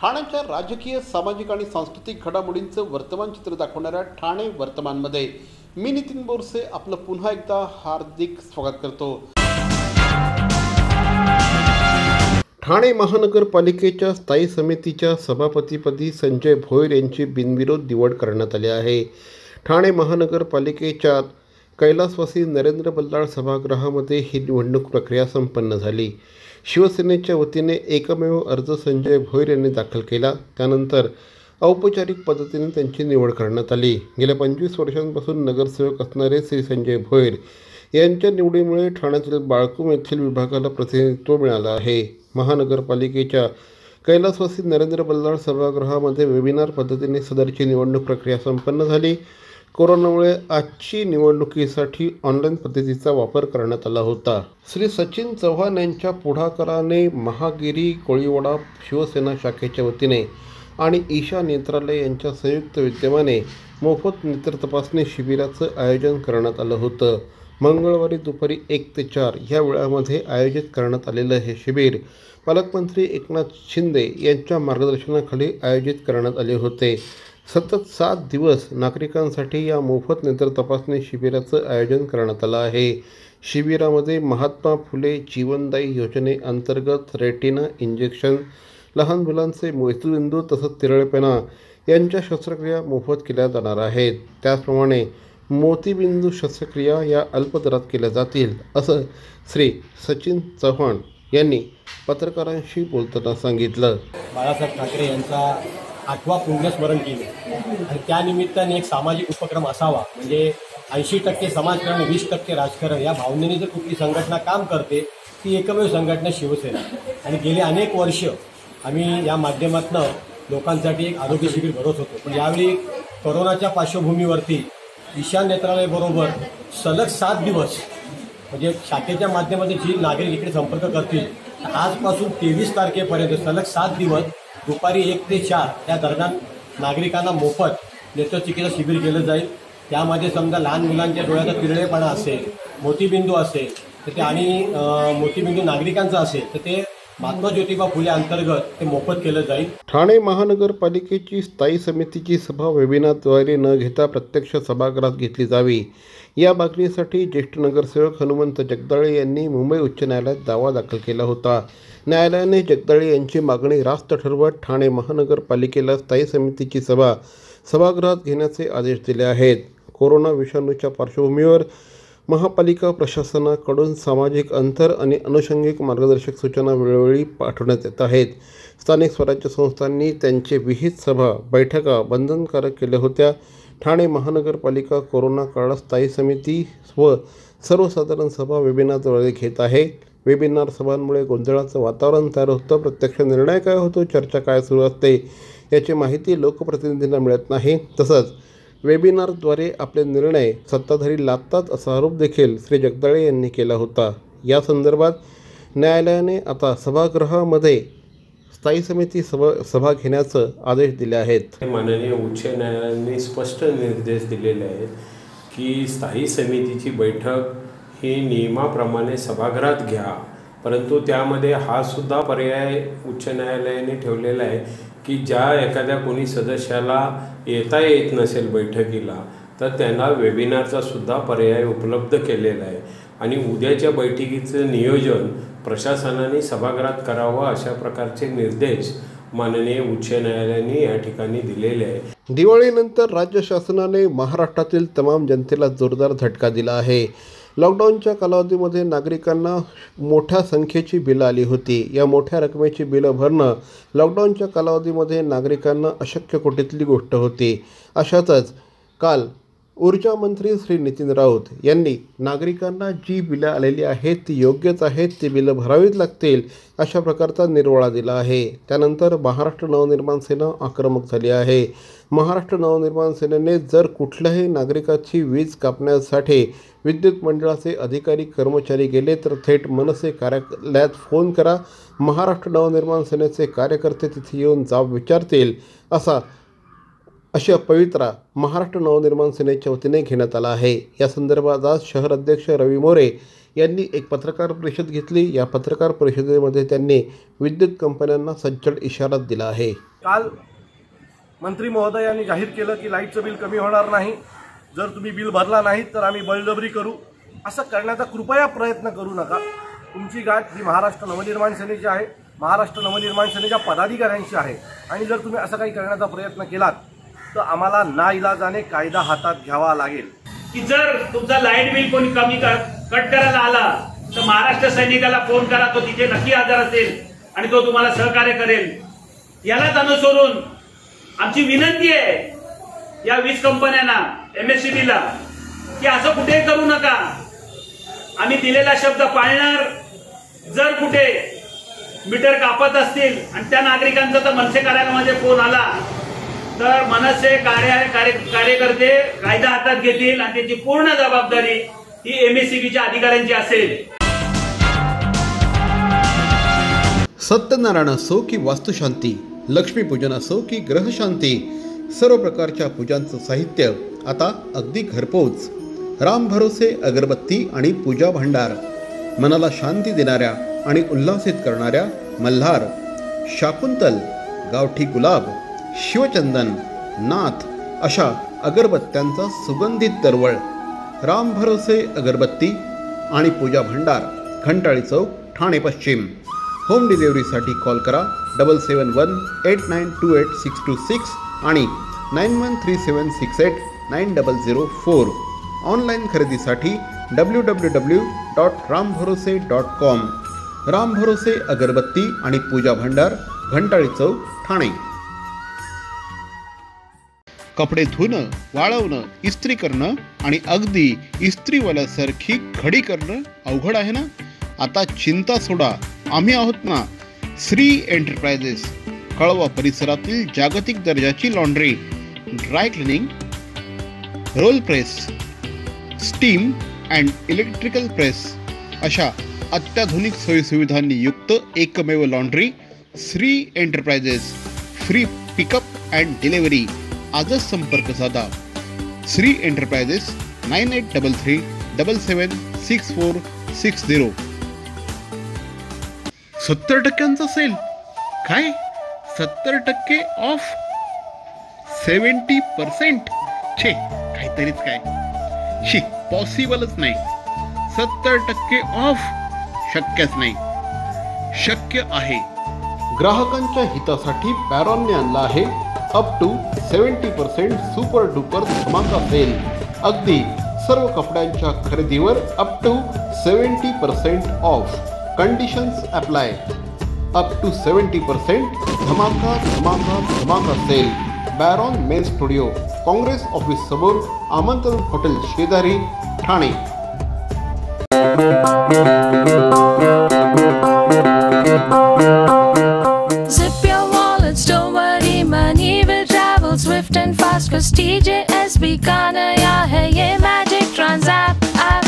ठाण्याच्या राजकीय, सामाजिक आणि सांस्कृतिक घडामोडींचं वर्तमान चित्र दाखवणाऱ्या ठाणे वर्तमानमध्ये मी नितीन बोरसे आपलं पुन्हा एकदा हार्दिक स्वागत करतो। ठाणे महानगरपालिकेच्या स्थायी समितीच्या सभापतीपदी संजय भोयर यांची बिनविरोध निवड करण्यात आली आहे। ठाणे महानगरपालिकेच्या कैलासवासी नरेंद्र बल्लाळ सभागृहामध्ये ही निवडणूक प्रक्रिया संपन्न झाली। शिवसेनेच्या वतीने एकमेव अर्ज संजय भोयर यांनी दाखल केला। त्यानंतर औपचारिक पद्धतीने त्यांची निवड करण्यात आली। गेल्या 25 वर्षांपासून नगरसेवक असणारे श्री संजय भोयर यांच्या निवडीमुळे ठाण्यातील बाळकूम येथील विभागाला प्रतिनिधित्व मिळालं आहे। महानगरपालिकेच्या कैलासवासी नरेंद्र बल्लाळ सभागृहामध्ये वेबिनार पद्धतीने सदरची निवडणूक प्रक्रिया संपन्न झाली। कोरोनामुळे आजची निवडणुकीसाठी ऑनलाईन पद्धतीचा वापर करण्यात आला होता। श्री सचिन चव्हाण यांच्या पुढाकाराने महागिरी कोळीवाडा शिवसेना शाखेच्या वतीने आणि ईशा नेत्रालय यांच्या संयुक्त विद्यमाने मोफत नेत्र तपासणी शिबिराचं आयोजन करण्यात आलं होतं। मंगळवारी दुपारी 1 ते 4 या वेळामध्ये आयोजित करण्यात आलेलं हे शिबिर पालकमंत्री एकनाथ शिंदे यांच्या मार्गदर्शनाखाली आयोजित करण्यात आले होते। सतत 7 दिवस नागरिकांसाठी या मोफत नेत्र तपासणी शिबिराचं आयोजन करण्यात आलं आहे। शिबिरामध्ये महात्मा फुले जीवनदायी योजनेअंतर्गत रेटिना इंजेक्शन, लहान मुलांचे मोतीबिंदू तसंच तिरळेपणा यांच्या शस्त्रक्रिया मोफत केल्या जाणार आहेत। त्याचप्रमाणे मोतीबिंदू शस्त्रक्रिया या अल्प दरात केल्या जातील असं श्री सचिन चव्हाण यांनी पत्रकारांशी बोलताना सांगितलं। बाळासाहेब ठाकरे यांचा 8वा पुण्यस्मरण केले आणि त्यानिमित्ताने एक सामाजिक उपक्रम असावा, म्हणजे 80% समाजकारण 20% राजकारण या भावनेने जर कुठली संघटना काम करते ती एकमेव संघटना शिवसेना। आणि गेले अनेक वर्ष आम्ही या माध्यमातून लोकांसाठी एक आरोग्य शिबिर भरवत होतो, पण यावेळी कोरोनाच्या पार्श्वभूमीवरती ईशा नेत्रालयाबरोबर सलग 7 दिवस म्हणजे शाखेच्या माध्यमातून जी नागरिक इकडे संपर्क करतील आजपासून 23 तारखेपर्यंत सलग 7 दिवस दुपारी 1 ते 4 या दरम्यान नागरिकांना मोफत नेत्रचिकित्सा शिबिर केलं जाईल। त्यामध्ये समजा लहान मुलांच्या डोळ्याचा तिरळेपणा असेल, मोतीबिंदू असेल तर ते आणि मोतीबिंदू नागरिकांचं असेल तर ते महात्मा ज्योतिबा फुले अंतर्गत ते मोफत केलं जाईल। ठाणे महानगरपालिकेची स्थायी समितीची सभा वेबिनारद्वारे न घेता प्रत्यक्ष सभागृहात घेतली जावी या मागणीसाठी ज्येष्ठ नगरसेवक हनुमंत जगदाळे यांनी मुंबई उच्च न्यायालयात दावा दाखल केला होता। न्यायालयाने जगदाळे यांची मागणी रास्त ठरवत ठाणे महानगरपालिकेला स्थायी समितीची सभा सभागृहात घेण्याचे आदेश दिले आहेत। कोरोना विषाणूच्या पार्श्वभूमीवर महापालिका प्रशासनाकडून सामाजिक अंतर आणि अनुषंगिक मार्गदर्शक सूचना वेळोवेळी पाठवण्यात येत आहेत। स्थानिक स्वराज्य संस्थांनी त्यांचे विहित सभा बैठका बंधनकारक केल्या होत्या। ठाणे महानगरपालिका कोरोना काळात स्थायी समिती व सर्वसाधारण सभा वेबिनारद्वारे घेत आहे। वेबिनार सभांमुळे गोंधळाचं वातावरण तयार होतं। प्रत्यक्ष निर्णय काय होतो, चर्चा काय सुरू असते याची माहिती लोकप्रतिनिधींना मिळत नाही। तसंच वेबिनारद्वारे आपले निर्णय सत्ताधारी लादतात असा आरोप देखील श्री जगदाळे यांनी केला होता। या संदर्भात न्यायालयाने आता सभागृहामध्ये स्थायी समिती सभा घेण्याचे आदेश दिले आहेत। माननीय उच्च न्यायालयाने स्पष्ट निर्देश दिलेले आहेत की स्थायी समितीची बैठक ही नियमाप्रमाणे सभागृहात घ्या, परंतु त्यामध्ये हा सुद्धा पर्याय उच्च न्यायालयाने ठेवलेला आहे की ज्या एखाद्या कोणी सदस्याला येता येत नसेल बैठकीला तर त्यांना वेबिनारचा सुद्धा पर्याय उपलब्ध केलेला आहे आणि उद्याच्या बैठकीचं नियोजन प्रशासनाने सभागृहात करावं अशा प्रकारचे निर्देश माननीय उच्च न्यायालयाने या ठिकाणी दिलेले आहे। दिवाळीनंतर राज्य शासनाने महाराष्ट्रातील तमाम जनतेला जोरदार झटका दिला आहे। लॉकडाऊनच्या कालावधीमध्ये नागरिकांना मोठ्या संख्येची बिलं आली होती। या मोठ्या रकमेची बिलं भरणं लॉकडाऊनच्या कालावधीमध्ये नागरिकांना अशक्य कोटीतली गोष्ट होती। अशातच काल ऊर्जा मंत्री श्री नितीन राऊत यांनी नागरिकांना जी बिलं आलेली आहेत ती योग्यच आहेत, ती बिलं भरावीच लागतील अशा प्रकारचा निर्वाळा दिला आहे। त्यानंतर महाराष्ट्र नवनिर्माण सेना आक्रमक झाली आहे। महाराष्ट्र नवनिर्माण सेनेने जर कुठल्याही नागरिकाची वीज कापण्यासाठी विद्युत मंडळाचे अधिकारी कर्मचारी गेले तर थेट मनसे कार्यालयात फोन करा, महाराष्ट्र नवनिर्माण सेनेचे कार्यकर्ते तिथे येऊन जाब विचारतील अशा पवित्रा महाराष्ट्र नवनिर्माण सेनेच्या वतीने घेण्यात आला आहे। या संदर्भात आज शहर अध्यक्ष रवी मोरे यांनी एक पत्रकार परिषद घेतली। या पत्रकार परिषदेमध्ये त्यांनी विद्युत कंपन्यांना सज्जड इशारा दिला आहे। काल मंत्री महोदयांनी जाहीर केलं की लाईटचं बिल कमी होणार नाही, जर तुम्ही बिल भरला नाही तर आम्ही बळजबरी करू. असं करण्याचा कृपया प्रयत्न करू नका. तुमची गाठ ही महाराष्ट्र नवनिर्माण सेनेची आहे, महाराष्ट्र नवनिर्माण सेनेच्या पदाधिकाऱ्यांशी आहे. आणि जर तुम्ही असं काही करण्याचा प्रयत्न केलात तर आम्हाला नाइलाजाने कायदा हातात घ्यावा लागेल. की जर तुमचा लाईट बिल कोणी कमी कट करायला आला तर महाराष्ट्र सैनिकाला फोन करा, तो तिथे नक्की हजर असेल आणि तो तुम्हाला सहकार्य करेल. यालाच अनुसरून आमची विनंती आहे या वीज कंपन्यांना, MSEBला, की असं कुठे करू नका. आम्ही दिलेला शब्द पाळणार. जर कुठे मीटर कापत असतील आणि त्या नागरिकांचा तर मनसे कार्यालयामध्ये फोन आला तर मनसे कार्यकर्ते कायदा हातात घेतील आणि त्याची पूर्ण जबाबदारी ही MSEBच्या अधिकाऱ्यांची असेल. सत्यनारायण असो की वास्तुशांती, लक्ष्मीपूजन असो की ग्रहशांती, सर्व प्रकारच्या पूजांचं साहित्य आता अगदी घरपोच. राम भरोसे अगरबत्ती आणि पूजा भांडार. मनाला शांती देणाऱ्या आणि उल्हासित करणाऱ्या मल्हार, शाकुंतल, गावठी गुलाब, शिवचंदन, नाथ अशा अगरबत्त्यांचा सुगंधित दरवळ. राम भरोसे अगरबत्ती आणि पूजा भांडार, घंटाळी चौक, ठाणे पश्चिम. होम डिलिव्हरीसाठी कॉल करा 7718928626 आणि 9137689004. ऑनलाईन खरेदीसाठी www.rambhorose.com. राम भरोसे अगरबत्ती आणि पूजा भांडार, घंटाळी चौक, ठाणे. कपडे धुणं, वाळवणं, इस्त्री करणं आणि अगदी इस्त्रीवाल्यासारखी घडी करणं अवघड आहे ना? आता चिंता सोडा, आम्ही आहोत ना. श्री एंटरप्राइजेस, कळवा परिसरातील जागतिक दर्जाची laundry, dry cleaning, role press, steam and electrical press अशा अत्याधुनिक सोयीसुविधांनी युक्त एकमेव laundry Shri enterprises. Free pickup and delivery. आजच संपर्क साधा. श्री एंटरप्राइजेस 9833776460. 70% सेल. काय 70% ऑफ? 70%? छे, काहीतरीच काय. शी, पॉसिबलच नाही. 70% ऑफ शक्यच नाही. शक्य आहे. ग्राहकांच्या हितासाठी बॅरॉनने आणला आहे अप टू 70% सुपर डुपर धमाका सेल. अगदी सर्व कपड्यांच्या खरेदीवर up to 70% off. Conditions apply. Up to 70% धमाका धमाका धमाका sale. Baron men studio, Congress office समोर, आमंत्रण हॉटेल शेजारी, Thane. Zip your wallets, don't worry, money will travel swift and fast. Cause TJSB का नया है ये magic Transapp app.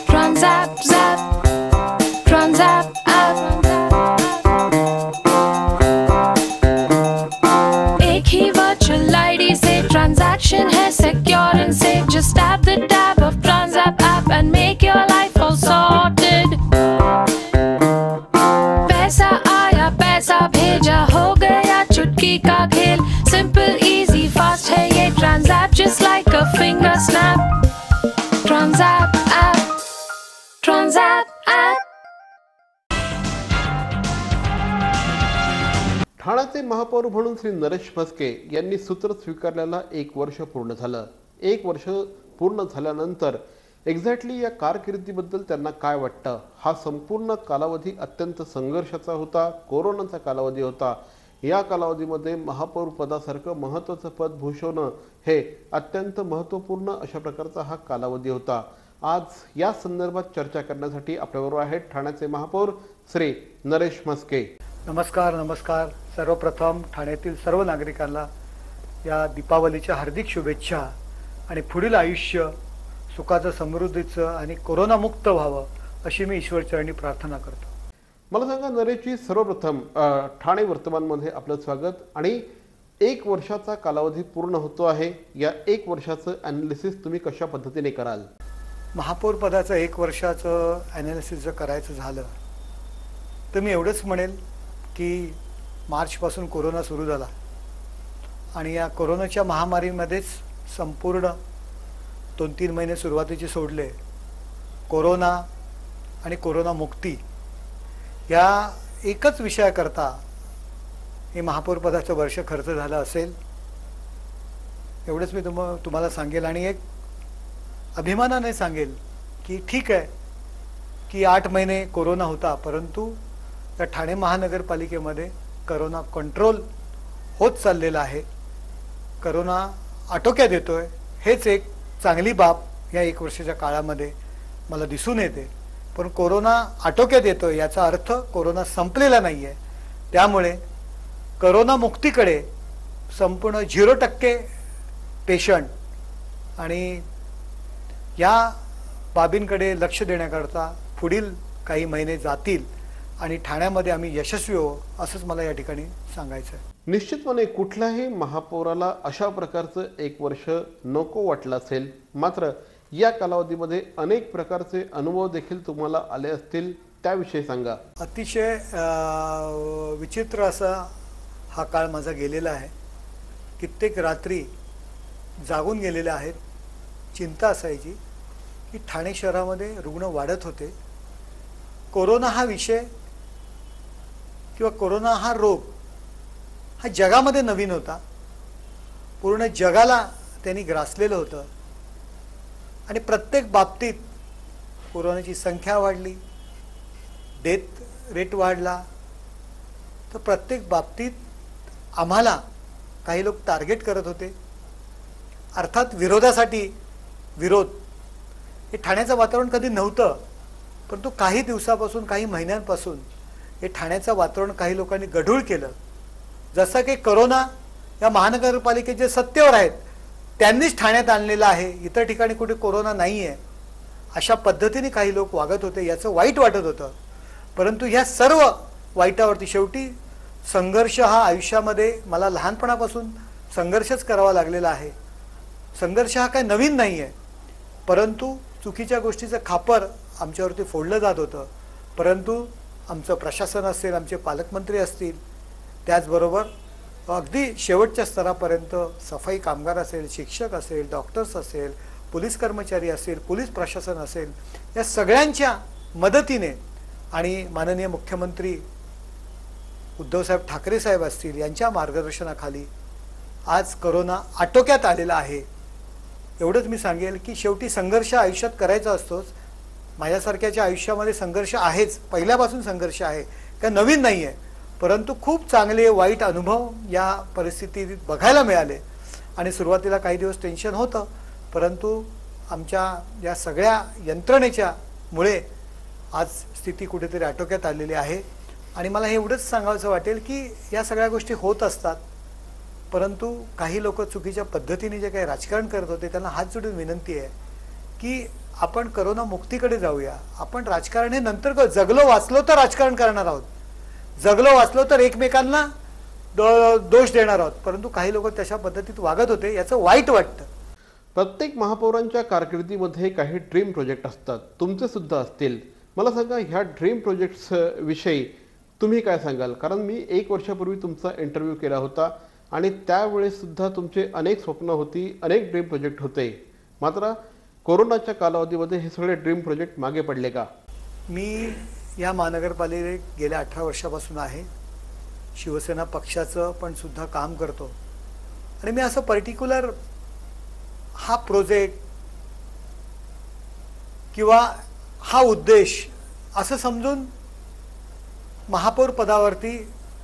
Transapp zap, Transapp app. एक ही virtual ID से transaction है secure and safe. Just tap the tab of Transapp app and make your life all sorted. पैसा आया पैसा भेजा हो गया चुटकी का खेल. Simple, easy, fast है ये Transapp just like a finger snap. Transapp app. Transapp app. ठाण्याचे महापौर म्हणून श्री नरेश म्हस्के यांनी सूत्र स्वीकारल्याला 1 वर्ष पूर्ण झालं. 1 वर्ष पूर्ण झाल्यानंतर एक्झॅक्टली या कारकिर्दीबद्दल त्यांना काय वाटतं? हा संपूर्ण कालावधी अत्यंत संघर्षाचा होता, कोरोनाचा कालावधी होता. या कालावधीमध्ये महापौर पदासारखं महत्त्वाचं पद भूषवणं हे अत्यंत महत्त्वपूर्ण अशा प्रकारचा हा कालावधी होता. आज या संदर्भात चर्चा करण्यासाठी आपल्याबरोबर आहेत ठाण्याचे महापौर श्री नरेश म्हस्के. नमस्कार. सर्वप्रथम ठाण्यातील सर्व नागरिकांना या दीपावलीच्या हार्दिक शुभेच्छा आणि पुढील आयुष्य सुखाचं, समृद्धीचं आणि कोरोनामुक्त व्हावं अशी मी ईश्वरचरणी प्रार्थना करतो. मला सांगा नरेशजी, सर्वप्रथम ठाणे वर्तमानमध्ये आपलं स्वागत. आणि 1 वर्षाचा कालावधी पूर्ण होतो आहे. या 1 वर्षाचं ॲनालिसिस तुम्ही कशा पद्धतीने कराल? महापौर पदाचं 1 वर्षाचं ॲनालिसिस जर करायचं झालं तर मी एवढंच म्हणेल की मार्चपासून कोरोना सुरू झाला आणि या कोरोनाच्या महामारीमध्येच संपूर्ण 2-3 महिने सुरुवातीचे सोडले. कोरोना आणि कोरोना मुक्ती या एकच विषयाकरता हे महापौर पदाचं वर्ष खर्च झालं असेल एवढंच मी तुम्हाला सांगेल. आणि एक अभिमानाने सांगेल की ठीक आहे की 8 महिने कोरोना होता, परंतु या ठाणे महानगरपालिकेमध्ये कोरोना कंट्रोल होत चाललेला आहे. कोरोना आटोक्यात येतोय, हेच एक चांगली बाब या 1 वर्षाच्या काळामध्ये मला दिसून येते. पण कोरोना आटोक्यात येतोय याचा अर्थ कोरोना संपलेला नाही आहे. त्यामुळे कोरोना मुक्तीकडे संपूर्ण 0% पेशंट आणि या बाबींकडे लक्ष देण्याकरता पुढील काही महिने जातील आणि ठाण्यामध्ये आम्ही यशस्वी होऊ असंच मला या ठिकाणी सांगायचं आहे. निश्चितपणे कुठल्याही महापौराला अशा प्रकारचं 1 वर्ष नको वाटलं असेल. मात्र या कालावधीमध्ये अनेक प्रकारचे अनुभव देखील तुम्हाला आले असतील, त्याविषयी सांगा. अतिशय विचित्र असा हा काळ माझा गेलेला आहे. कित्येक रात्री जागून गेलेल्या आहेत. चिंता असायची की ठाणे शहरामध्ये रुग्ण वाढत होते. कोरोना हा विषय किंवा कोरोना हा रोग हा जगामध्ये नवीन होता. पूर्ण जगाला त्यांनी ग्रासलेलं होतं आणि प्रत्येक बाबतीत कोरोनाची संख्या वाढली, डेथ रेट वाढला. तर प्रत्येक बाबतीत आम्हाला काही लोक टार्गेट करत होते. अर्थात विरोधासाठी विरोध. हे ठाण्याचं वातावरण कधी नव्हतं, परंतु काही दिवसापासून काही महिन्यांपासून हे ठाण्याचं वातावरण काही लोकांनी गढूळ केलं. जसं की कोरोना या महानगरपालिकेचे सत्तेवर आहेत त्यांनीच ठाण्यात आणलेलं आहे, इतर ठिकाणी कुठे कोरोना नाही आहे, अशा पद्धतीने काही लोक वागत होते. याचं वाईट वाटत होतं. परंतु ह्या सर्व वाईटावरती शेवटी संघर्ष हा आयुष्यामध्ये मला लहानपणापासून संघर्षच करावा लागलेला आहे. संघर्ष हा काही नवीन नाही आहे, परंतु चुकीच्या गोष्टीचं खापर आमच्यावरती फोडलं जात होतं. परंतु आमचं प्रशासन असेल, आमचे पालकमंत्री असतील, त्याचबरोबर अगदी शेवटच्या स्तरापर्यंत सफाई कामगार असेल, शिक्षक असेल, डॉक्टर्स असेल, पोलीस कर्मचारी असेल, पोलीस प्रशासन असेल, या सगळ्यांच्या मदतीने आणि माननीय मुख्यमंत्री उद्धवसाहेब ठाकरे साहेब असतील यांच्या मार्गदर्शनाखाली आज कोरोना आटोक्यात आलेला आहे. एवढंच मी सांगेल की शेवटी संघर्ष आयुष्यात करायचा असतोच. माझ्यासारख्याच्या आयुष्यामध्ये संघर्ष आहेच, पहिल्यापासून संघर्ष आहे, काय नवीन नाही आहे. परंतु खूप चांगले वाईट अनुभव या परिस्थितीत बघायला मिळाले आणि सुरुवातीला काही दिवस टेन्शन होतं, परंतु आमच्या या सगळ्या यंत्रणेच्या मुळे आज स्थिती कुठेतरी आटोक्यात आलेली आहे. आणि मला हे एवढंच सांगायचं वाटेल की या सगळ्या गोष्टी होत असतात, परंतु काही लोक चुकीच्या पद्धतीने जे काही राजकारण करत होते त्यांना हात जोडून विनंती आहे की आपण कोरोना मुक्तीकडे जाऊया. आपण राजकारण हे नंतर जगलो वाचलो तर राजकारण करणार आहोत, जगलो वाचलो तर एकमेकांना दोष देणार आहोत, परंतु काही लोक तशा पद्धतीत वागत होते, याचं वाईट वाटतं. प्रत्येक महापौरांच्या कारकिर्दीमध्ये काही ड्रीम प्रोजेक्ट असतात, तुमचे सुद्धा असतील. मला सांगा, ह्या ड्रीम प्रोजेक्ट्स विषयी तुम्ही काय सांगाल? कारण मी 1 वर्षापूर्वी तुमचा इंटरव्ह्यू केला होता आणि त्यावेळेस सुद्धा तुमचे अनेक स्वप्न होती, अनेक ड्रीम प्रोजेक्ट होते. मात्र कोरोनाच्या कालावधीमध्ये हे सगळे ड्रीम प्रोजेक्ट मागे पडले का? मी या महानगरपालिकेत गेल्या 18 वर्षापासून आहे. शिवसेना पक्षाचं पण सुद्धा काम करतो आणि मी असं पर्टिक्युलर हा प्रोजेक्ट किंवा हा उद्देश असं समजून महापौर पदावरती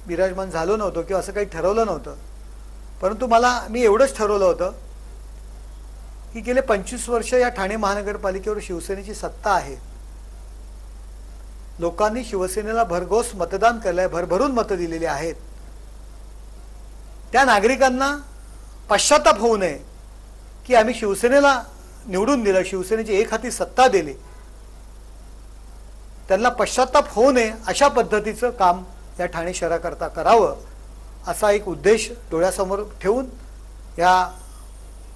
विराजमान झालो नव्हतो किंवा असं काही ठरवलं नव्हतं. परंतु मी एवढंच ठरवलं होतं की गेले 25 वर्ष या ठाणे महानगरपालिकेवर शिवसेनेची सत्ता आहे. लोकांनी शिवसेनेला भरघोस मतदान केलंय, भरभरून मतं दिलेली आहेत. त्या नागरिकांना पश्चाताप होऊ नये की आम्ही शिवसेनेला निवडून दिलं, शिवसेनेची एक हाती सत्ता दिली, त्यांना पश्चाताप होऊ नये अशा पद्धतीचं काम या ठाणे शहराकरता करावं असा एक उद्देश डोळ्यासमोर ठेवून या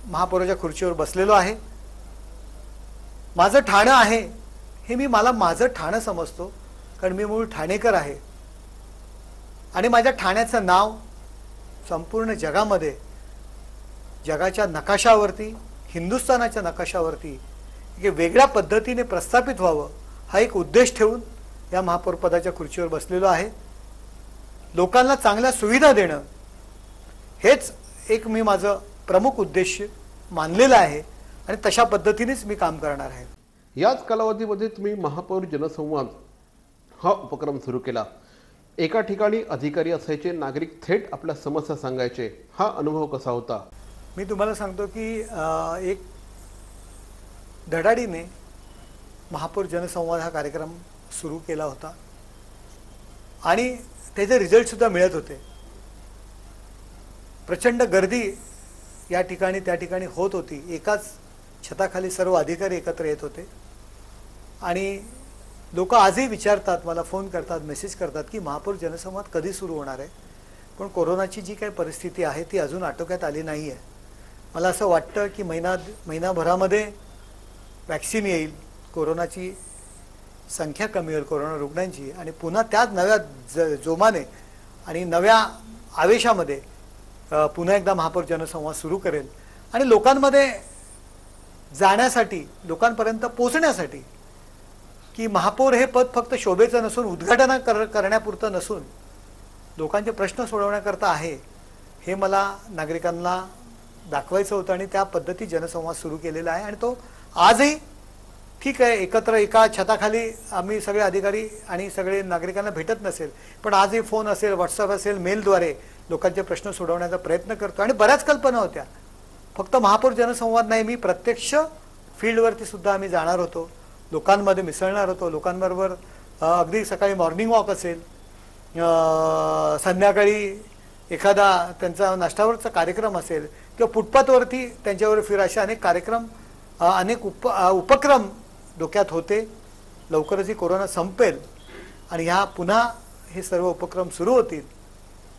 महापौराच्या खुर्चीवर बसलेलो आहे. माझं ठाणं आहे हे मला माझं ठाणं समजतो, कारण मी मूळ ठाणेकर आहे. आणि माझ्या ठाण्याचं नाव संपूर्ण जगामध्ये, जगाच्या नकाशावरती, हिंदुस्थानाच्या नकाशावरती एक वेगळ्या पद्धतीने प्रस्थापित व्हावं हा एक उद्देश ठेवून या महापौर पदाच्या खुर्चीवर बसलेलो आहे. लोकांना चांगल्या सुविधा देणं हेच एक मी माझं प्रमुख उद्देश मानलेलं आहे आणि तशा पद्धतीनेच मी काम करणार आहे. याच कालावधीमध्ये तुम्ही महापौर जनसंवाद हा उपक्रम सुरू केला. एका ठिकाणी अधिकारी असायचे, नागरिक थेट आपल्या समस्या सांगायचे. हा अनुभव कसा होता? मी तुम्हाला सांगतो की एक धडाडीने महापौर जनसंवाद हा कार्यक्रम सुरू केला होता आणि त्याचे रिझल्टसुद्धा मिळत होते. प्रचंड गर्दी या ठिकाणी त्या ठिकाणी होत होती. एकाच छताखाली सर्व अधिकारी एकत्र येत होते आणि लोक आजही विचारतात, मला फोन करतात, मेसेज करतात की महापौर जनसंवाद कधी सुरू होणार आहे. पण कोरोनाची जी काही परिस्थिती आहे ती अजून आटोक्यात आली नाही आहे. मला असं वाटतं की महिनाभरामध्ये वॅक्सिन येईल, कोरोनाची संख्या कमी होईल, कोरोना रुग्णांची, आणि पुन्हा त्याच नव्या जोमाने आणि नव्या आवेशामध्ये पुन्हा एकदा महापौर जनसंवाद सुरू करेल आणि लोकांमध्ये जाण्यासाठी, लोकांपर्यंत पोहोचण्यासाठी की महापौर हे पद फक्त शोभेचं नसून, उद्घाटन करण्यापुरतं नसून लोकांचे प्रश्न सोडवण्याकरता आहे, हे मला नागरिकांना दाखवायचं होतं आणि त्या पद्धती जनसंवाद सुरू केलेला आहे. आणि तो आजही ठीक आहे, एकत्र एका छताखाली आम्ही सगळे अधिकारी आणि सगळे नागरिकांना भेटत नसेल, पण आजही फोन असेल, व्हॉट्सअप असेल, मेलद्वारे लोकांचे प्रश्न सोडवण्याचा प्रयत्न करतो. आणि बऱ्याच कल्पना होत्या, फक्त महापौर जनसंवाद नाही, मी प्रत्यक्ष फील्डवरती सुद्धा आम्ही जाणार होतो, लोकांमध्ये मिसळणार होतो, लोकांबरोबर अगदी सकाळी मॉर्निंग वॉक असेल, संध्याकाळी एखादा त्यांचा नाश्त्यावरचा कार्यक्रम असेल किंवा फुटपाथवरती त्यांच्यावर फिरायचे अनेक कार्यक्रम, अनेक उपक्रम डोक्यात होते. लवकरच ही कोरोना संपेल आणि ह्या पुन्हा हे सर्व उपक्रम सुरू होतील.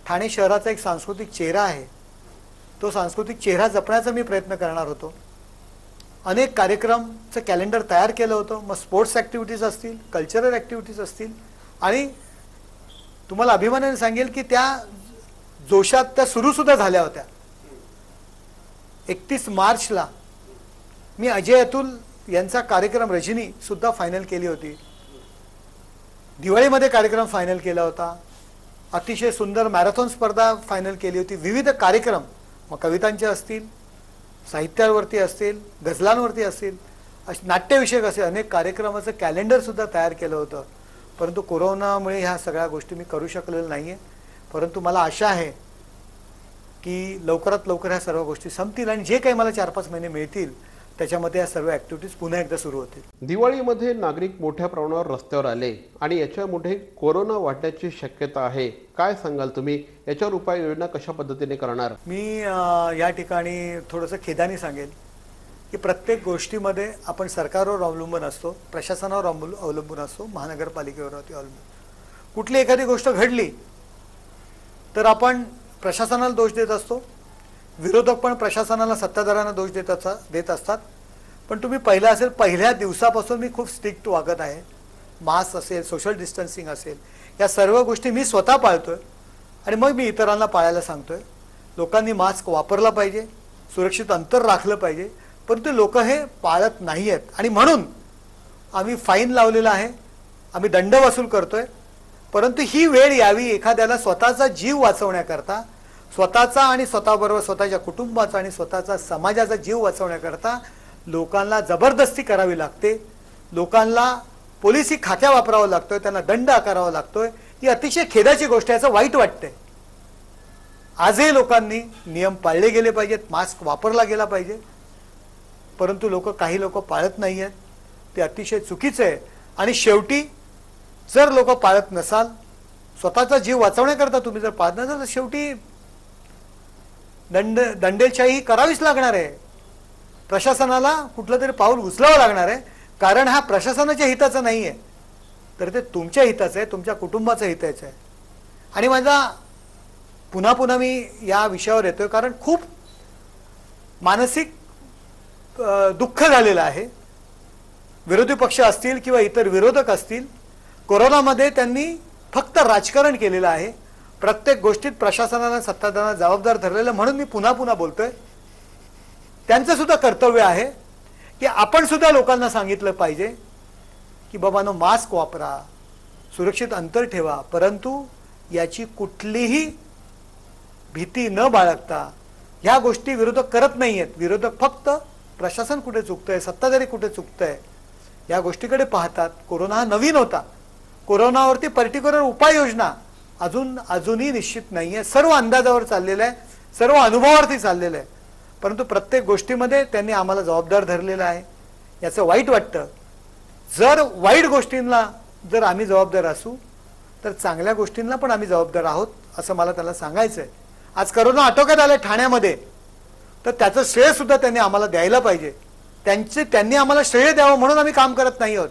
ठाणे शहराचा एक सांस्कृतिक चेहरा आहे, तो सांस्कृतिक चेहरा जपण्याचा मी प्रयत्न करणार होतो. अनेक कार्यक्रमचं कॅलेंडर तयार केलं होतं, मग स्पोर्ट्स ॲक्टिव्हिटीज असतील, कल्चरल ॲक्टिव्हिटीज असतील, आणि तुम्हाला अभिमानाने सांगेल की त्या जोशात त्या सुरूसुद्धा झाल्या होत्या. 31 मार्चला मी अजय अतुल यांचा कार्यक्रम रजनी सुद्धा फायनल केली होती. दिवाळीमध्ये कार्यक्रम फायनल केला होता. अतिशय सुंदर मॅरेथॉन स्पर्धा फायनल केली होती. विविध कार्यक्रम, मग कवितांचे असतील, साहित्यावरती असतील, गझलांवरती असतील, नाट्यविषयक असे अनेक कार्यक्रमाचं कॅलेंडरसुद्धा तयार केलं होतं. परंतु कोरोनामुळे ह्या सगळ्या गोष्टी मी करू शकलेलो नाही आहे. परंतु मला आशा आहे की लवकरात लवकर ह्या सर्व गोष्टी संपतील आणि जे काही मला 4-5 महिने मिळतील त्याच्यामध्ये या सर्व ॲक्टिव्हिटीज पुन्हा एकदा सुरू होतील. दिवाळीमध्ये नागरिक मोठ्या प्रमाणावर रस्त्यावर आले आणि याच्यामध्ये कोरोना वाढण्याची शक्यता आहे. काय सांगाल तुम्ही, याच्यावर उपाययोजना कशा पद्धतीने करणार? मी या ठिकाणी थोडंसं खेदाने सांगेल की प्रत्येक गोष्टीमध्ये आपण सरकारवर अवलंबून असतो, प्रशासनावर अवलंबून असतो, महानगरपालिकेवरती अवलंबून. कुठली एखादी गोष्ट घडली तर आपण प्रशासनाला दोष देत असतो, विरोधक पण प्रशासनाला, सत्ताधाऱ्यांना दोष देत असतात. पण तुम्ही पाहिलं असेल, पहिल्या दिवसापासून मी खूप स्ट्रिक्ट वागत आहे. मास्क असेल, सोशल डिस्टन्सिंग असेल, या सर्व गोष्टी मी स्वतः पाळतोय आणि मग मी इतरांना पाळायला सांगतोय. लोकांनी मास्क वापरला पाहिजे, सुरक्षित अंतर राखलं पाहिजे, परंतु लोक हे पाळत नाही आहेत आणि म्हणून आम्ही फाईन लावलेला आहे, आम्ही दंड वसूल करतोय. परंतु ही वेळ यावी एखाद्याला स्वतःचा जीव वाचवण्याकरता, स्वतःचा आणि स्वतःबरोबर स्वतःच्या कुटुंबाचा आणि स्वतःचा समाजाचा जीव वाचवण्याकरता लोकांना जबरदस्ती करावी लागते. लोकांना पोलिसी खाक्या वापरावं लागतोय, त्यांना दंड आकारावा लागतोय. ही अतिशय खेदाची गोष्ट आहे, याचं वाईट वाटतंय. आजही लोकांनी नियम पाळले गेले पाहिजेत, मास्क वापरला गेला पाहिजे, परंतु काही लोक पाळत नाही आहेत. ते अतिशय चुकीचं आहे. आणि शेवटी जर लोक पाळत नसाल, स्वतःचा जीव वाचवण्याकरता तुम्ही जर पाळत नसाल, तर शेवटी दंडेलशाही करावीच लागणार आहे. प्रशासनाला कुठलं तरी पाऊल उचलावं लागणार आहे, कारण हा प्रशासनाच्या हिताचा नाही आहे, तर ते तुमच्या हिताचं आहे, तुमच्या कुटुंबाचं हिताचं आहे. आणि माझा पुन्हा मी या विषयावर येतोय कारण खूप मानसिक दुःख झालेलं आहे. विरोधी पक्ष असतील किंवा इतर विरोधक असतील, कोरोनामध्ये त्यांनी फक्त राजकारण केलेलं आहे. प्रत्येक गोष्टीत प्रशासनानं सत्ताधाऱ्यांना जबाबदार धरलेलं, म्हणून मी पुन्हा पुन्हा बोलतोय. त्यांचं सुद्धा कर्तव्य आहे की आपण सुद्धा लोकांना सांगितलं पाहिजे की बाबांनो, मास्क वापरा, सुरक्षित अंतर ठेवा, परंतु याची कुठलीही भीती न बाळगता ह्या गोष्टी विरोधक करत नाहीयेत. विरोधक फक्त प्रशासन कुठे चुकतंय, सत्ताधारी कुठे चुकतंय या गोष्टीकडे पाहतात. कोरोना हा नवीन होता. कोरोनावरती पर्टिक्युलर उपाययोजना अजूनही निश्चित नाहीये. सर्व अंदाजावर चाललेलं आहे, सर्व अनुभवावरती चाललेलं आहे, परंतु प्रत्येक गोष्टीमध्ये त्यांनी आम्हाला जबाबदार धरलेलं आहे. याचं वाईट वाटतं. जर वाईट गोष्टींना जर आम्ही जबाबदार असू तर चांगल्या गोष्टींना पण आम्ही जबाबदार आहोत असं मला त्याला सांगायचं आहे. आज करोना आटोक्यात आलं ठाण्यामध्ये, तर त्याचं श्रेय सुद्धा त्यांनी आम्हाला द्यायला पाहिजे. त्यांनी आम्हाला श्रेय द्यावं म्हणून आम्ही काम करत नाही आहोत,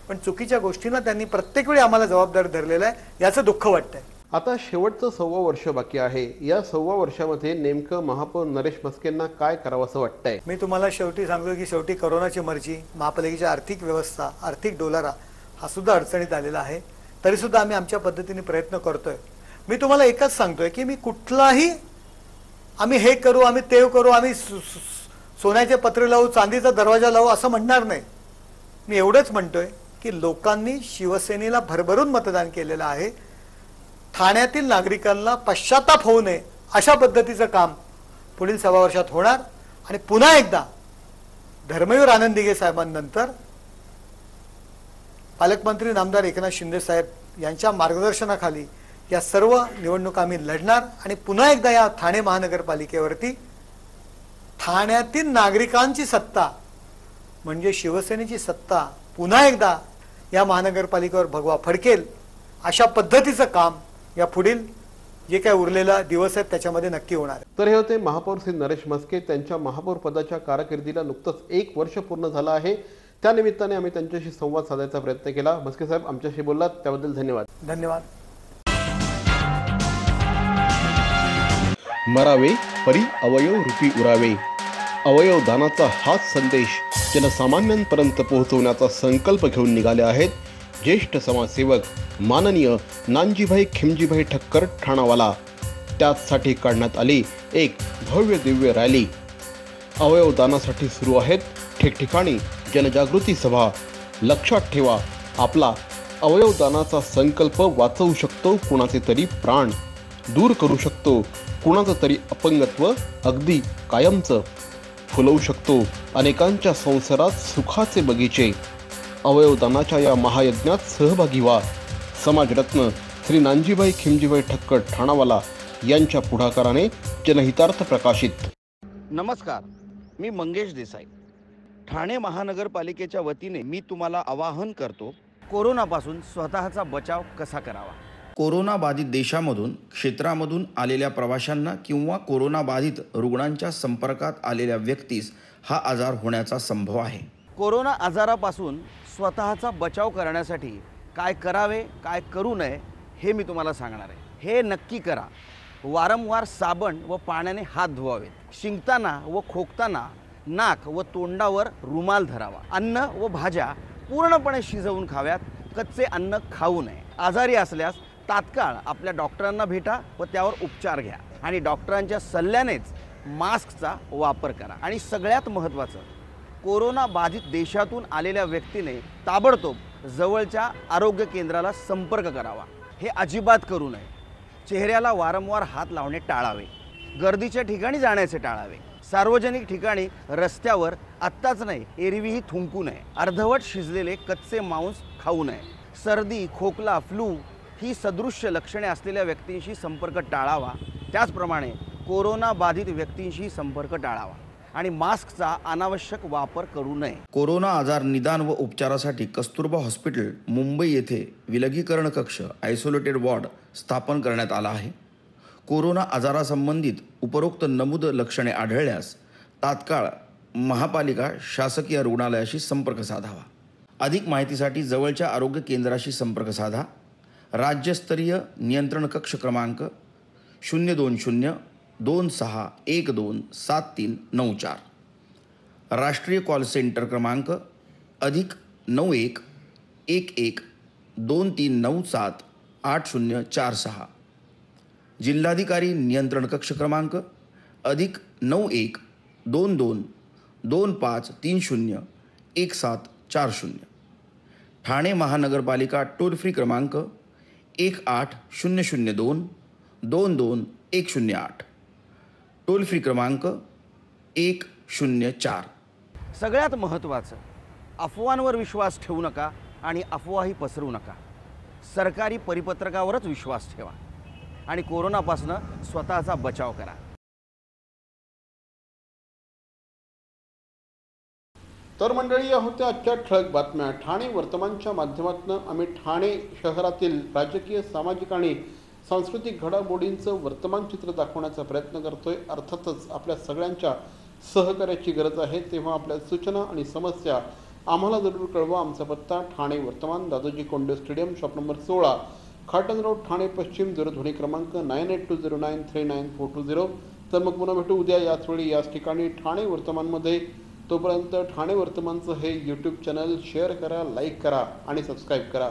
पण चुकीच्या गोष्टींना त्यांनी प्रत्येक वेळी आम्हाला जबाबदार धरलेलं आहे. याचं दुःख वाटतंय. आता शेवटचं 1.25 वर्ष बाकी आहे. या 1.25 वर्षामध्ये नेमकं महापौर नरेश म्हस्केंना काय करावं असं वाटतंय? मी तुम्हाला शेवटी सांगतो की शेवटी करोनाची मर्जी, महापालिकेची आर्थिक व्यवस्था, आर्थिक डोलारा हा सुद्धा अडचणीत आलेला आहे. तरी सुद्धा आम्ही आमच्या पद्धतीने प्रयत्न करतोय. मी तुम्हाला एकच सांगतोय की मी कुठलाही आम्ही हे करू, आम्ही ते करू, आम्ही सोन्याचे पत्रे लावू, चांदीचा दरवाजा लावू असं म्हणणार नाही. मी एवढंच म्हणतोय की लोकांनी शिवसेनेला भरभरून मतदान केलेलं आहे. ठाण्यातील नागरिकांना पश्चाताप होऊ नये अशा पद्धतीचं काम पुढील 1.25 वर्षात होणार. आणि पुन्हा एकदा धर्मवीर आनंददिघे साहेबांनंतर पालकमंत्री नामदार एकनाथ शिंदे साहेब यांच्या मार्गदर्शनाखाली या सर्व निवडणुका आम्ही लढणार. आणि पुन्हा एकदा या ठाणे महानगरपालिकेवरती ठाण्यातील नागरिकांची सत्ता म्हणजे शिवसेनेची सत्ता पुन्हा एकदा या महानगरपालिकेवर भगवा फडकेल अशा पद्धतीचं काम या पुढील जे काय उरलेला दिवस आहेत त्याच्यामध्ये नक्की होणार. तर हे होते महापौर श्री नरेश म्हस्के. त्यांच्या महापौर पदाच्या कारकिर्दीला नुकतंच 1 वर्ष पूर्ण झालं आहे. त्यानिमित्ताने आम्ही त्यांच्याशी संवाद साधायचा प्रयत्न केला. म्हस्के साहेब, आमच्याशी बोललात त्याबद्दल धन्यवाद. धन्यवाद. मरावे परी अवयव रूपी उरावे. अवयव दानाचा हाच संदेश जनसामान्यांपर्यंत पोहोचवण्याचा संकल्प घेऊन निघाले आहेत ज्येष्ठ समाजसेवक माननीय नानजीभाई खिमजीभाई ठक्कर ठाणावाला. त्याचसाठी काढण्यात आली एक भव्य दिव्य रॅली. अवयवदानासाठी सुरू आहेत ठिकठिकाणी जनजागृती सभा. लक्षात ठेवा, आपला अवयवदानाचा संकल्प वाचवू शकतो कुणाचे तरी प्राण, दूर करू शकतो कुणाचं तरी अपंगत्व अगदी कायमचं, फुलवू शकतो अनेकांच्या संसारात सुखाचे बगीचे. अवयवदानाच्या या महायज्ञात सहभागी व्हा. समाजरत्न श्री नानजीभाई खिमजीभाई ठक्कर ठाणावाला यांच्या पुढाकाराने जनहितार्थ प्रकाशित. नमस्कार, मी मंगेश देसाई. ठाणे महानगरपालिकेच्या वतीने मी तुम्हाला आवाहन करतो, कोरोनापासून स्वतःचा बचाव कसा करावा. कोरोना बाधित देशामधून क्षेत्रामधून आलेल्या प्रवाशांना किंवा कोरोना बाधित रुग्णांच्या संपर्कात आलेल्या व्यक्तीस हा आजार होण्याचा संभव आहे. कोरोना आजारापासून स्वतःचा बचाव करण्यासाठी काय करावे, काय करू नये हे मी तुम्हाला सांगणार आहे. हे नक्की करा. वारंवार साबण व पाण्याने हात धुवावेत. शिंकताना व खोकताना नाक व तोंडावर रुमाल धरावा. अन्न व भाज्या पूर्णपणे शिजवून खाव्यात. कच्चे अन्न खाऊ नये. आजारी असल्यास तात्काळ आपल्या डॉक्टरांना भेटा व त्यावर उपचार घ्या आणि डॉक्टरांच्या सल्ल्यानेच मास्कचा वापर करा. आणि सगळ्यात महत्त्वाचं, कोरोना बाधित देशातून आलेल्या व्यक्तीने ताबडतोब जवळच्या आरोग्य केंद्राला संपर्क करावा. हे अजिबात करू नये. चेहऱ्याला वारंवार हात लावणे टाळावे. गर्दीच्या ठिकाणी जाण्याचे टाळावे. सार्वजनिक ठिकाणी रस्त्यावर आत्ताच नाही एरवीही थुंकू नये. अर्धवट शिजलेले कच्चे मांस खाऊ नये. सर्दी, खोकला, फ्लू ही सदृश्य लक्षणे असलेल्या व्यक्तींशी संपर्क टाळावा. त्याचप्रमाणे कोरोना बाधित व्यक्तींशी संपर्क टाळावा आणि मास्कचा अनावश्यक वापर करू नये. कोरोना आजार निदान व उपचारासाठी कस्तुरबा हॉस्पिटल मुंबई येथे विलगीकरण कक्ष आयसोलेटेड वॉर्ड स्थापन करण्यात आला आहे. कोरोना आजारासंबंधित उपरोक्त नमूद लक्षणे आढळल्यास तात्काळ महापालिका शासकीय रुग्णालयाशी संपर्क साधावा. अधिक माहितीसाठी जवळच्या आरोग्य केंद्राशी संपर्क साधा. राज्यस्तरीय नियंत्रण कक्ष क्रमांक 02026127394. राष्ट्रीय कॉल सेंटर क्रमांक +91 11 2397 8046. जिल्हाधिकारी नियंत्रण कक्ष क्रमांक +912225301740. ठाणे महानगरपालिका टोल फ्री क्रमांक 18002222108. टोल फ्री क्रमांक 104. सगळ्यात महत्त्वाचं, अफवांवर विश्वास ठेवू नका आणि अफवाही पसरवू नका. सरकारी परिपत्रकावरच विश्वास ठेवा आणि कोरोनापासून स्वतःचा बचाव करा. तर मंडळी, या होत्या आजच्या ठळक बातम्या. ठाणे वर्तमानच्या माध्यमातून आम्ही ठाणे शहरातील राजकीय, सामाजिक आणि सांस्कृतिक घडामोडींचं वर्तमान चित्र दाखवण्याचा प्रयत्न करतोय. अर्थातच आपल्या सगळ्यांच्या सहकार्याची गरज आहे. तेव्हा आपल्या सूचना आणि समस्या आम्हाला जरूर कळवा. आमचा पत्ता ठाणे वर्तमान, Dadoji Konde stadium, shop number 16, Khatan road, Thane पश्चिम. दूरध्वनी क्रमांक 9820939420. तर मग पुन्हा भेटू उद्या याच वेळी याच ठिकाणी ठाणे वर्तमानमध्ये. तोपर्यंत ठाणे वर्तमानचं हे यूट्यूब चॅनल शेअर करा, लाईक करा आणि सबस्क्राईब करा.